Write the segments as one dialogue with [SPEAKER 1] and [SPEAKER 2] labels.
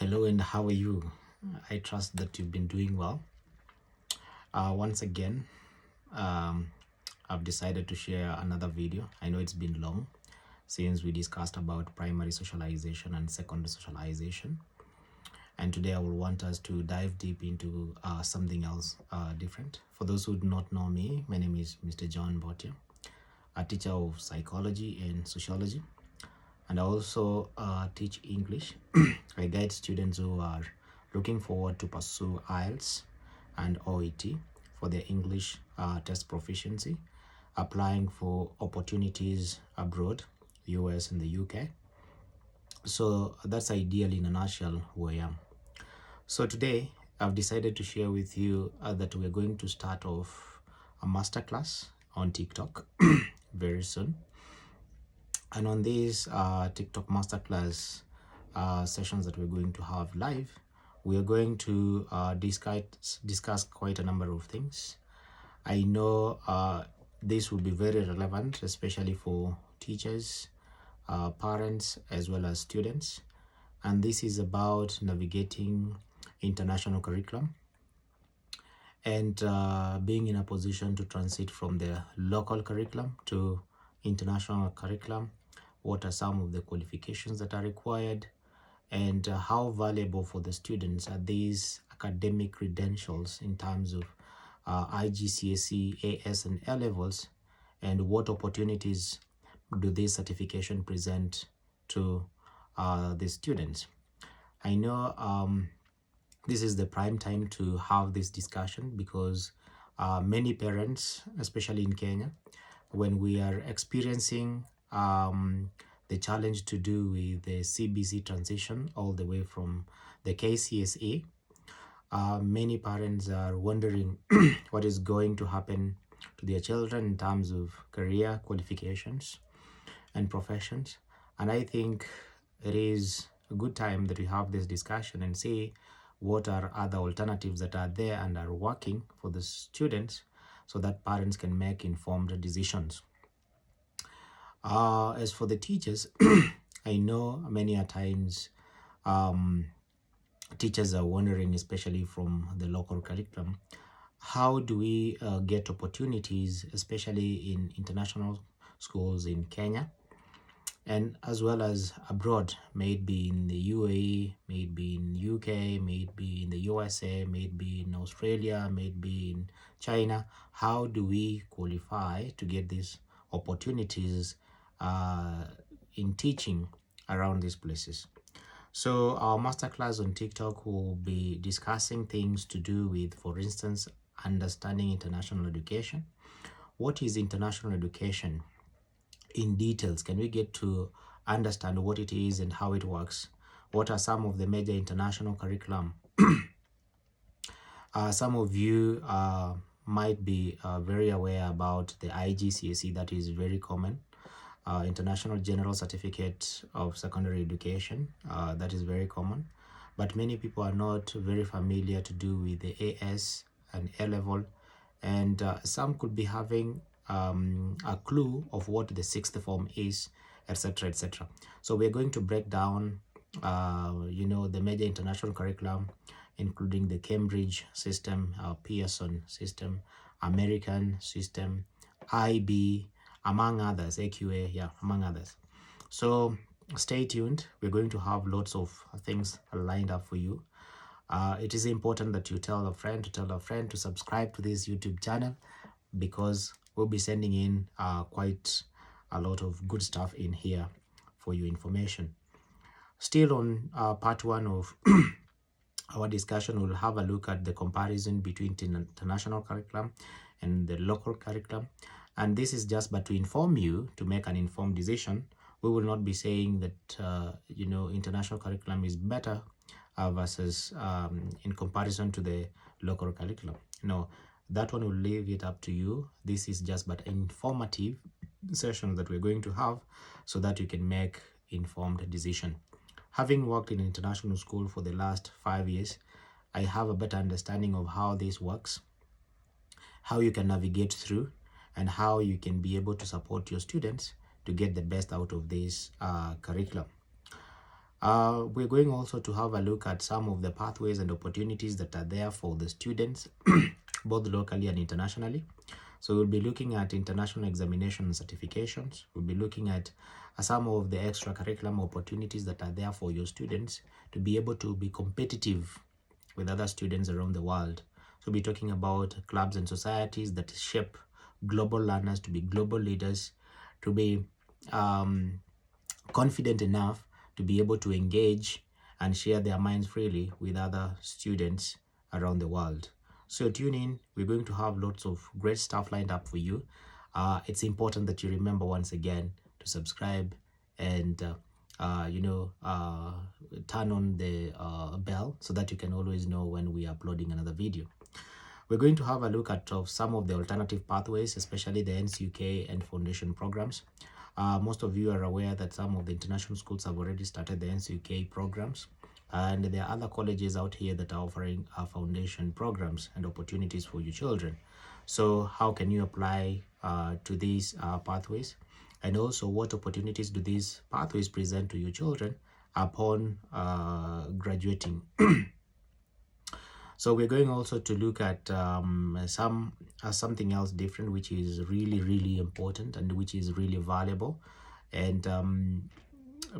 [SPEAKER 1] Hello, and how are you? I trust that you've been doing well. Once again, um, I've decided to share another video. I know it's been long since we discussed about primary socialization and secondary socialization. And today I will want us to dive deep into something else different. For those who do not know me, my name is Mr. John Botia, a teacher of psychology and sociology. And I also teach English. I guide students who are looking forward to pursue IELTS and OET for their English test proficiency, applying for opportunities abroad, US and the UK. So that's ideally in a nutshell who I am. So today I've decided to share with you that we're going to start off a masterclass on TikTok very soon. And on these TikTok masterclass sessions that we're going to have live, we are going to discuss quite a number of things. I know this will be very relevant, especially for teachers, parents, as well as students. And this is about navigating international curriculum and being in a position to transit from the local curriculum to international curriculum. What are some of the qualifications that are required, and how valuable for the students are these academic credentials in terms of IGCSE, AS, and L levels, and what opportunities do these certification present to the students. I know this is the prime time to have this discussion because many parents, especially in Kenya, when we are experiencing the challenge to do with the CBC transition all the way from the KCSE, many parents are wondering what is going to happen to their children in terms of career qualifications and professions. And I think it is a good time that we have this discussion and see what are other alternatives that are there and are working for the students so that parents can make informed decisions. As for the teachers, I know many a times teachers are wondering, especially from the local curriculum, how do we get opportunities, especially in international schools in Kenya, and as well as abroad, may it be in the UAE, may it be in UK, may it be in the USA, may it be in Australia, may it be in China. How do we qualify to get these opportunities in teaching around these places? So our masterclass on TikTok will be discussing things to do with, for instance, understanding international education. What is international education? In details, can we get to understand what it is and how it works? What are some of the major international curriculum? Some of you might be very aware about the IGCSE, that is very common. International General Certificate of Secondary Education, that is very common. But many people are not very familiar to do with the AS and A level, and some could be having a clue of what the sixth form is, etc., etc. So we're going to break down the major international curriculum, including the Cambridge system, Pearson system, American system, IB, among others, AQA, yeah, among others. So stay tuned. We're going to have lots of things lined up for you. It is important that you tell a friend to subscribe to this YouTube channel, because we'll be sending in quite a lot of good stuff in here for your information. Still on part one of our discussion, we'll have a look at the comparison between international curriculum and the local curriculum. And this is just but to inform you to make an informed decision. We will not be saying that, international curriculum is better versus in comparison to the local curriculum. No, that one will leave it up to you. This is just but informative session that we're going to have so that you can make informed decision. Having worked in international school for the last 5 years, I have a better understanding of how this works, how you can navigate through, and how you can be able to support your students to get the best out of this curriculum. We're going also to have a look at some of the pathways and opportunities that are there for the students, both locally and internationally. So we'll be looking at international examination and certifications. We'll be looking at some of the extra curriculum opportunities that are there for your students to be able to be competitive with other students around the world. So we'll be talking about clubs and societies that shape global learners to be global leaders, to be confident enough to be able to engage and share their minds freely with other students around the world. So tune in. We're going to have lots of great stuff lined up for you. It's important that you remember once again to subscribe and turn on the bell so that you can always know when we are uploading another video. We're going to have a look at some of the alternative pathways, especially the NCUK and foundation programs. Most of you are aware that some of the international schools have already started the NCUK programs, and there are other colleges out here that are offering foundation programs and opportunities for your children. So how can you apply to these pathways? And also, what opportunities do these pathways present to your children upon graduating? So we're going also to look at something else different, which is really important and which is really valuable. And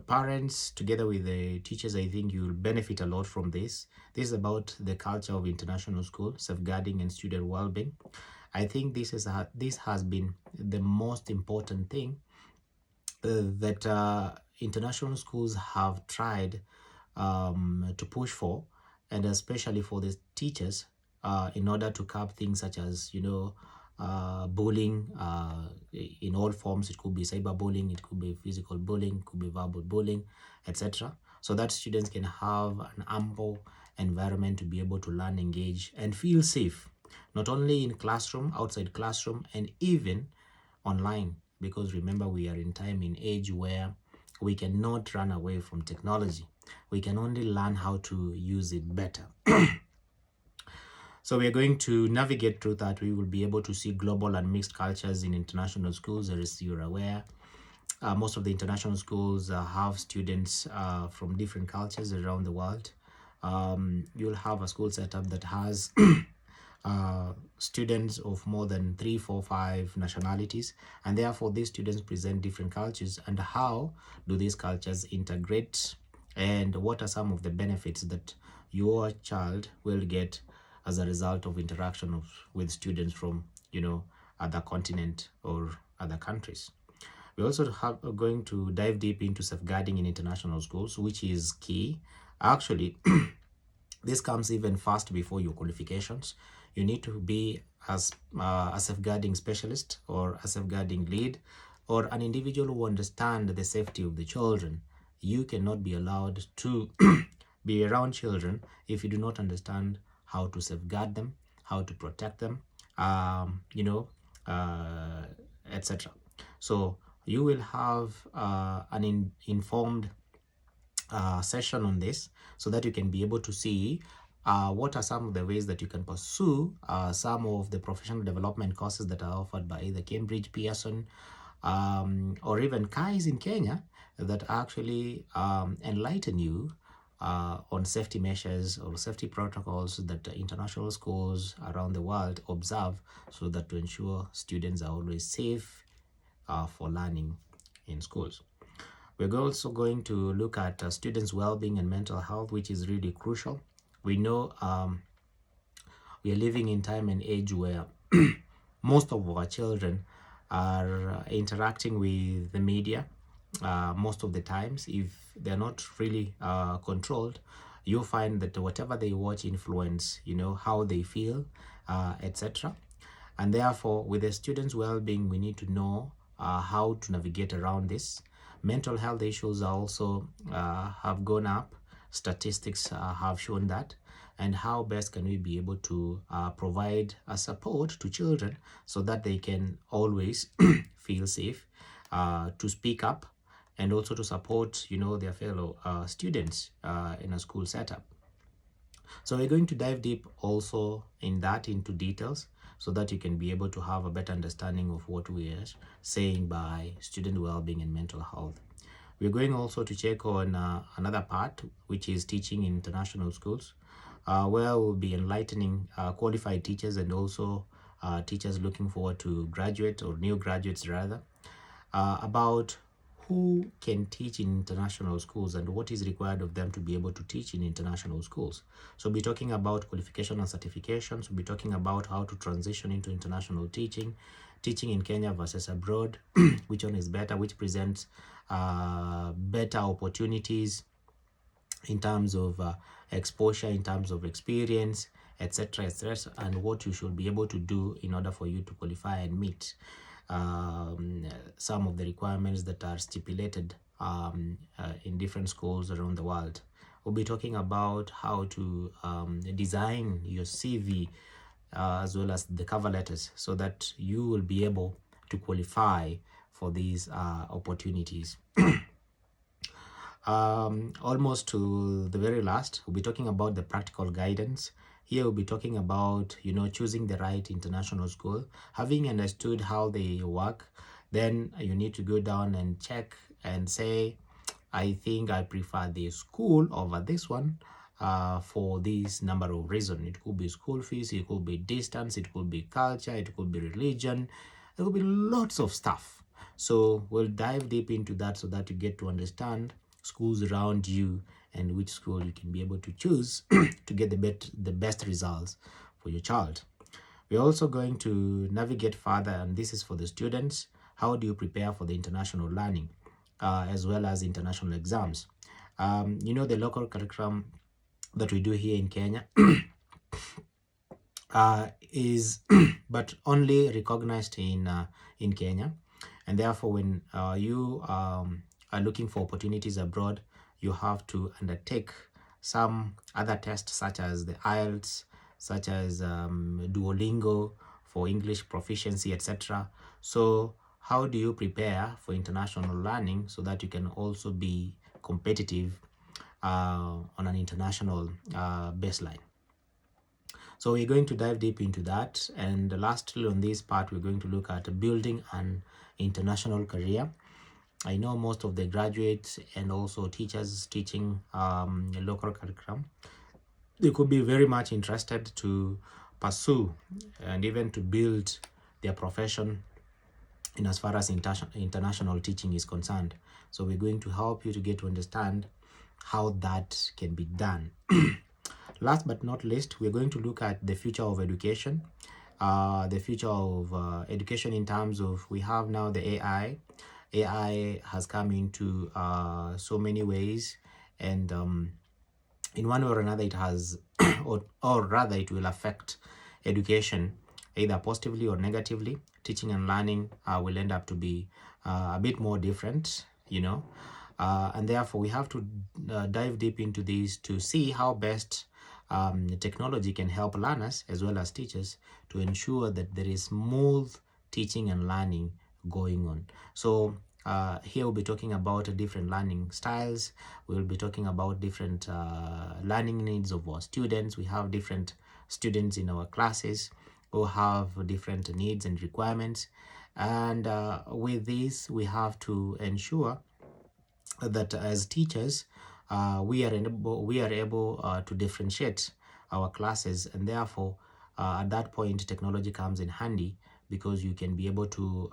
[SPEAKER 1] parents, together with the teachers, I think you'll benefit a lot from this. This is about the culture of international school, safeguarding and student well-being. I think this has been the most important thing that international schools have tried to push for, and especially for the teachers, in order to curb things such as bullying in all forms. It could be cyberbullying, it could be physical bullying, it could be verbal bullying, etc. So that students can have an ample environment to be able to learn, engage, and feel safe, not only in classroom, outside classroom, and even online. Because remember, we are in age where we cannot run away from technology. We can only learn how to use it better. So we are going to navigate through that. We will be able to see global and mixed cultures in international schools. As you're aware, most of the international schools have students from different cultures around the world. You'll have a school setup that has students of more than 3, 4, 5 nationalities, and therefore these students present different cultures. And how do these cultures integrate, and what are some of the benefits that your child will get as a result of interaction with students from other continent or other countries? We also are going to dive deep into safeguarding in international schools, which is key. Actually, this comes even fast before your qualifications. You need to be as a safeguarding specialist or a safeguarding lead or an individual who understands the safety of the children. You cannot be allowed to be around children if you do not understand how to safeguard them, how to protect them, etc. So you will have an informed session on this, so that you can be able to see what are some of the ways that you can pursue some of the professional development courses that are offered by either Cambridge, Pearson, or even KAIS in Kenya, that actually enlighten you on safety measures or safety protocols that international schools around the world observe, so that to ensure students are always safe for learning in schools. We're also going to look at students' well-being and mental health, which is really crucial. We know we are living in time and age where most of our children are interacting with the media. Most of the times, if they're not really controlled, you'll find that whatever they watch influence, how they feel, etc. And therefore, with the students' well-being, we need to know how to navigate around this. Mental health issues also have gone up. Statistics have shown that. And how best can we be able to provide a support to children so that they can always feel safe to speak up, and also to support their fellow students in a school setup. So we're going to dive deep also into details, so that you can be able to have a better understanding of what we are saying by student well-being and mental health. We're going also to check on another part, which is teaching in international schools, where we'll be enlightening qualified teachers and also teachers looking forward to graduate or new graduates rather, about who can teach in international schools and what is required of them to be able to teach in international schools. So we'll be talking about qualification and certifications. We'll be talking about how to transition into international teaching, teaching in Kenya versus abroad, which one is better, which presents better opportunities in terms of exposure, in terms of experience, etc., etc., and what you should be able to do in order for you to qualify and meet some of the requirements that are stipulated in different schools around the world. We'll be talking about how to design your CV as well as the cover letters so that you will be able to qualify for these opportunities. Almost to the very last, we'll be talking about the practical guidance. Here we'll be talking about, choosing the right international school. Having understood how they work, then you need to go down and check and say, I think I prefer this school over this one for this number of reasons. It could be school fees, it could be distance, it could be culture, it could be religion, there could be lots of stuff. So we'll dive deep into that so that you get to understand schools around you and which school you can be able to choose to get the best results for your child. We're also going to navigate further, and this is for the students. How do you prepare for the international learning as well as international exams? The local curriculum that we do here in Kenya is but only recognized in Kenya, and therefore when you are looking for opportunities abroad, you have to undertake some other tests such as the IELTS, such as Duolingo for English proficiency, etc. So how do you prepare for international learning so that you can also be competitive on an international baseline? So we're going to dive deep into that. And lastly, on this part, we're going to look at building an international career. I know most of the graduates and also teachers teaching local curriculum, they could be very much interested to pursue and even to build their profession in as far as international teaching is concerned. So we're going to help you to get to understand how that can be done. Last but not least, we're going to look at the future of education. The future of education in terms of, we have now the AI. AI has come into so many ways, and in one way or another it has, or rather it will affect education either positively or negatively. Teaching and learning will end up to be a bit more different, and therefore we have to dive deep into this to see how best technology can help learners as well as teachers to ensure that there is smooth teaching and learning going on. So here we'll be talking about different learning styles. We'll be talking about different learning needs of our students. We have different students in our classes who have different needs and requirements, and with this we have to ensure that as teachers we are able to differentiate our classes, and therefore at that point technology comes in handy, because you can be able to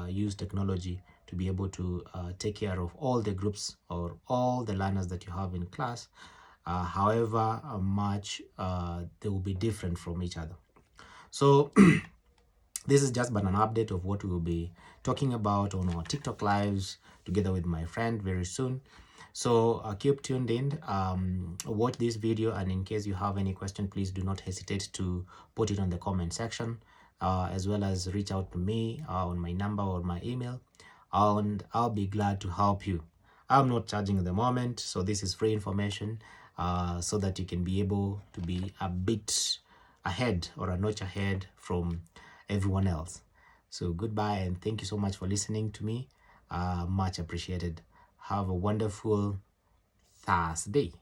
[SPEAKER 1] use technology to be able to take care of all the groups or all the learners that you have in class, however much they will be different from each other. So this is just but an update of what we will be talking about on our TikTok lives together with my friend very soon. So keep tuned in, watch this video, and in case you have any question, please do not hesitate to put it on the comment section, as well as reach out to me on my number or my email, and I'll be glad to help you. I'm not charging at the moment, so this is free information, so that you can be able to be a bit ahead or a notch ahead from everyone else. So goodbye, and thank you so much for listening to me. Much appreciated. Have a wonderful Thursday.